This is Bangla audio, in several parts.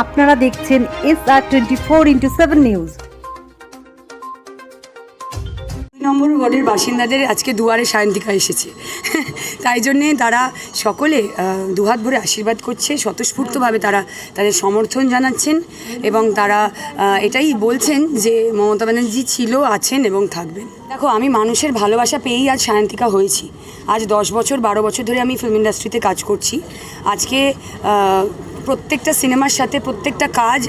আপনারা দেখছেন SR24x7 নিউজ। নম্বর ওয়ার্ডের বাসিন্দাদের আজকে দুয়ারে সায়ন্তিকা এসেছে, তাই জন্যে তারা সকলে দুহাত ভরে আশীর্বাদ করছে, স্বতঃস্ফূর্তভাবে তারা তাদের সমর্থন জানাচ্ছেন এবং তারা এটাই বলছেন যে মমতা ব্যানার্জি ছিল, আছেন এবং থাকবেন। দেখো, আমি মানুষের ভালোবাসা পেয়েই আজ সায়ন্তিকা হয়েছি। আজ 10 বছর 12 বছর ধরে আমি ফিল্ম ইন্ডাস্ট্রিতে কাজ করছি। আজকে প্রত্যেকটা সিনেমার সাথে প্রত্যেকটা কাজ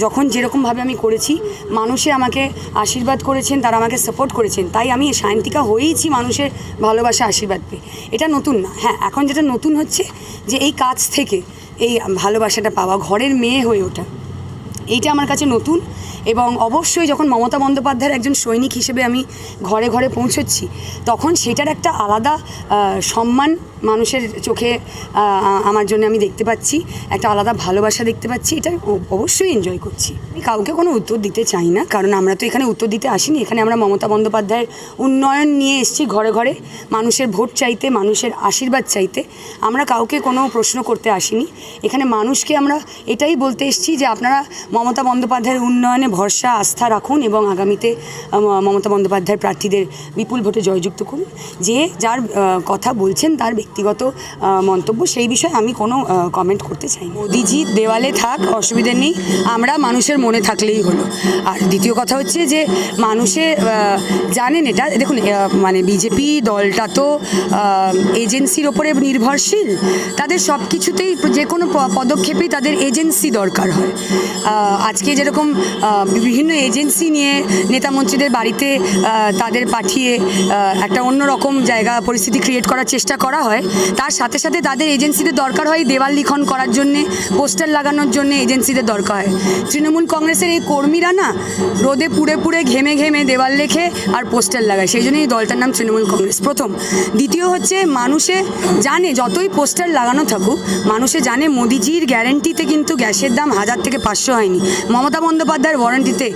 যখন যেরকমভাবে আমি করেছি, মানুষে আমাকে আশীর্বাদ করেছেন, তারা আমাকে সাপোর্ট করেছেন, তাই আমি সায়ন্তিকা হয়েইছি মানুষের ভালোবাসা আশীর্বাদ পেয়ে। এটা নতুন না। হ্যাঁ, এখন যেটা নতুন হচ্ছে যে এই কাজ থেকে এই ভালোবাসাটা পাওয়া, ঘরের মেয়ে হয়ে ওঠা, এইটা আমার কাছে নতুন। এবং অবশ্যই যখন মমতা বন্দ্যোপাধ্যায়ের একজন সৈনিক হিসেবে আমি ঘরে ঘরে পৌঁছচ্ছি, তখন সেটার একটা আলাদা সম্মান মানুষের চোখে আমার জন্য আমি দেখতে পাচ্ছি, একটা আলাদা ভালোবাসা দেখতে পাচ্ছি। এটা অবশ্যই এনজয় করছি। আমি কাউকে কোনো উত্তর দিতে চাই না, কারণ আমরা তো এখানে উত্তর দিতে আসিনি। এখানে আমরা মমতা বন্দ্যোপাধ্যায়ের উন্নয়ন নিয়ে এসেছি, ঘরে ঘরে মানুষের ভোট চাইতে, মানুষের আশীর্বাদ চাইতে। আমরা কাউকে কোনো প্রশ্ন করতে আসিনি। এখানে মানুষকে আমরা এটাই বলতে এসেছি যে আপনারা মমতা বন্দ্যোপাধ্যায়ের উন্নয়নে ভরসা, আস্থা রাখুন এবং আগামীতে মমতা বন্দ্যোপাধ্যায়ের প্রার্থীদের বিপুল ভোটে জয়যুক্ত করুন। যে যার কথা বলছেন তার ব্যক্তিগত মন্তব্য, সেই বিষয়ে আমি কোনো কমেন্ট করতে চাই না। মোদিজি দেওয়ালে থাক, অসুবিধা নেই, আমরা মানুষের মনে থাকলেই হলো। আর দ্বিতীয় কথা হচ্ছে যে মানুষে জানেন এটা, দেখুন মানে বিজেপি দলটা তো এজেন্সির ওপরে নির্ভরশীল। তাদের সব কিছুতেই, যে কোনো পদক্ষেপেই তাদের এজেন্সি দরকার হয়। আজকে যেরকম বিভিন্ন এজেন্সি নিয়ে নেতামন্ত্রীদের বাড়িতে তাদের পাঠিয়ে একটা অন্যরকম জায়গা পরিস্থিতি ক্রিয়েট করার চেষ্টা করা হয়, তার সাথে সাথে তাদের এজেন্সিদের দরকার হয় দেওয়াল লিখন করার জন্যে, পোস্টার লাগানোর জন্যে এজেন্সিদের দরকার হয়। তৃণমূল কংগ্রেসের এই কর্মীরা না রোদে পুড়ে পুড়ে ঘেমে ঘেমে দেওয়াল লেখে আর পোস্টার লাগায়, সেই জন্য এই দলটার নাম তৃণমূল কংগ্রেস, প্রথম। দ্বিতীয় হচ্ছে, মানুষে জানে যতই পোস্টার লাগানো থাকুক, মানুষে জানে মোদিজির গ্যারেন্টিতে কিন্তু গ্যাসের দাম 1000 থেকে 500 হয়নি। মমতা বন্দ্যোপাধ্যায়ের ওয়ারেন্টিতে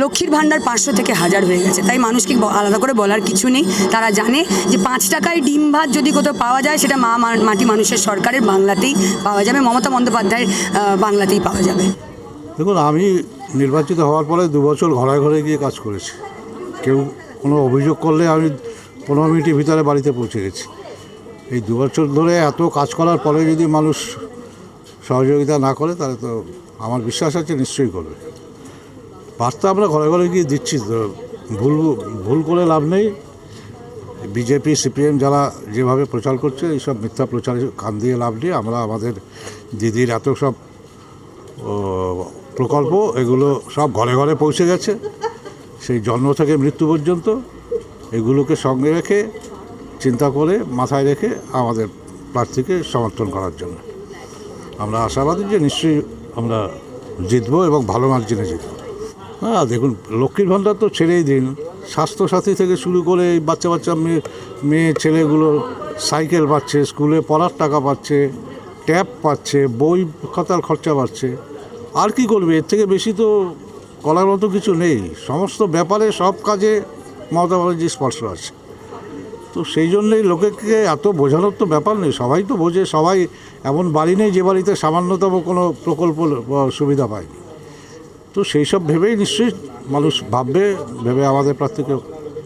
লক্ষ্মীর ভাণ্ডার 500 থেকে 1000 হয়ে গেছে। তাই মানুষকে আলাদা করে বলার কিছু নেই। তারা জানে যে 5 টাকায় ডিম ভাত যদি কোথাও পাওয়া যায়, সেটা মাটি মানুষের সরকারের বাংলাতেই পাওয়া যাবে, মমতা বন্দ্যোপাধ্যায়ের বাংলাতেই পাওয়া যাবে। দেখুন, আমি নির্বাচিত হওয়ার পরে 2 বছর ঘরে ঘরে গিয়ে কাজ করেছি। কেউ কোনো অভিযোগ করলে আমি 15 মিনিটের ভিতরে বাড়িতে পৌঁছে গেছি। এই 2 বছর ধরে এত কাজ করার পরে যদি মানুষ সহযোগিতা না করে, তাহলে তো আমার বিশ্বাস আছে নিশ্চয়ই করবে। বার্তা আমরা ঘরে ঘরে গিয়ে দিচ্ছি, তো ভুল করে লাভ নেই। বিজেপি সিপিএম যারা যেভাবে প্রচার করছে, এইসব মিথ্যা প্রচারে কান দিয়ে লাভ নেই। আমরা আমাদের দিদির এত সব প্রকল্প, এগুলো সব ঘরে ঘরে পৌঁছে গেছে, সেই জন্ম থেকে মৃত্যু পর্যন্ত। এগুলোকে সঙ্গে রেখে, চিন্তা করে, মাথায় রেখে আমাদের প্রার্থীকে সমর্থন করার জন্য আমরা আশাবাদী যে নিশ্চয়ই আমরা জিতবো এবং ভালো মার্জিনে জিতবো। হ্যাঁ, দেখুন, লক্ষ্মীর ভাণ্ডার তো ছেড়েই দিন, স্বাস্থ্যসাথী থেকে শুরু করে বাচ্চা বাচ্চা মেয়ে ছেলেগুলো সাইকেল পাচ্ছে, স্কুলে পড়ার টাকা পাচ্ছে, ট্যাব পাচ্ছে, বই খাতার খরচা পাচ্ছে। আর কি করবে? এর থেকে বেশি তো করার মতো কিছু নেই। সমস্ত ব্যাপারে, সব কাজে মমতা ব্যানার্জির স্পর্শ আছে। তো সেই জন্যই লোকেকে এত বোঝানোর তো ব্যাপার নেই, সবাই তো বোঝে। সবাই, এমন বাড়ি নেই যে বাড়িতে সামান্যতম কোনো প্রকল্প সুবিধা পায়নি। তো সেই সব ভেবেই নিশ্চয়ই মানুষ ভাববে, ভেবে আমাদের প্রার্থীকে